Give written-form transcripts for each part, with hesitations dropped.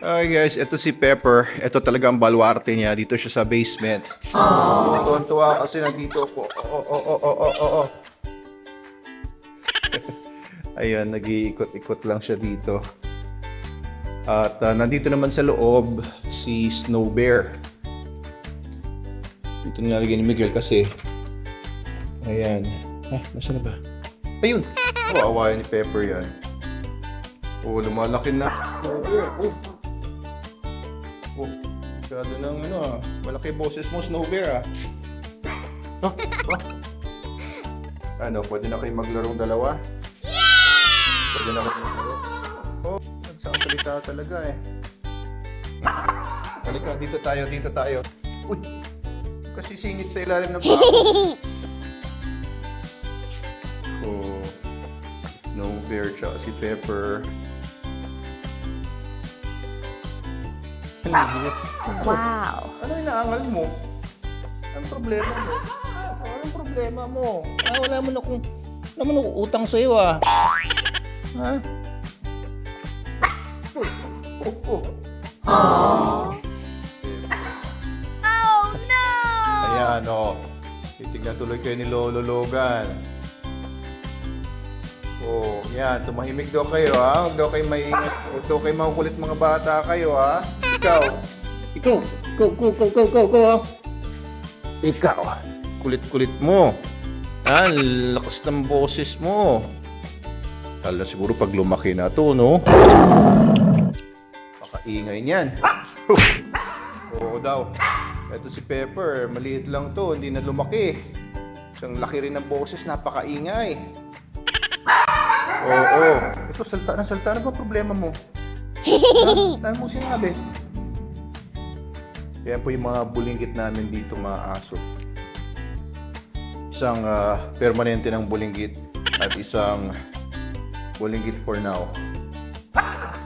Hi guys, ito si Pepper. Ito talaga ang baluarte niya. Dito siya sa basement. Tuwan-tuwa kasi nandito ako. Ayan, nag-iikot-ikot lang siya dito. At nandito naman sa loob si Snow Bear. Dito nilalagay ni Miguel kasi. Ayan. Nasaan na ba? Ayun! Awayan ni Pepper yan. Lumalaki na. Snow Bear. Masyado ng malaki boses mo, Snow Bear Ano, pwede na kayo maglarong dalawa? Yeah! Pwede na kayo maglaro. Nagsasalita talaga Halika, dito tayo. Uy! Kasi singit sa ilalim ng paa. Snow Bear tsaka si Pepper. Wow! Ano inaangal mo? Anong problema mo? Anong problema mo? Wala mo na utang sa'yo Ha? Oh no! Ayan titignan tuloy kayo ni Lolo Logan. Yan. Tumahimik daw kayo Huwag daw kayo maingat. Huwag daw kayo makukulit mga bata kayo Ikaw. Ikaw. Kulit-kulit mo. Lakas ng boses mo. Lalo siguro pag lumaki na to, no? Pakaingay niyan. Oo daw. Ito si Pepper. Maliit lang to. Hindi na lumaki. Isang laki rin ng boses. Napakaingay. Ito, salta na. Ano ba problema mo? Dahil mo sinabi. Yan po yung mga bulinggit namin dito, mga aso. Isang permanente ng bulinggit at isang bulinggit for now.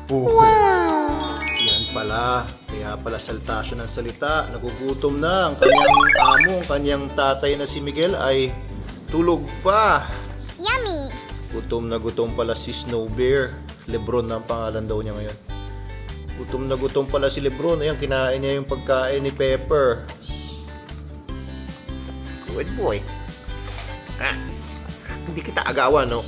Wow! Yan pala. Kaya pala salta siya ng salita. Nagugutom na. Ang kanyang amo, ang kanyang tatay na si Miguel ay tulog pa. Yummy! Gutom na gutom pala si Snow Bear. Lebron na ang pangalan daw niya ngayon. Gutom na gutom pala si Lebron. Ayan, kinain niya yung pagkain ni Pepper. Good boy. Hindi kita agawan, no?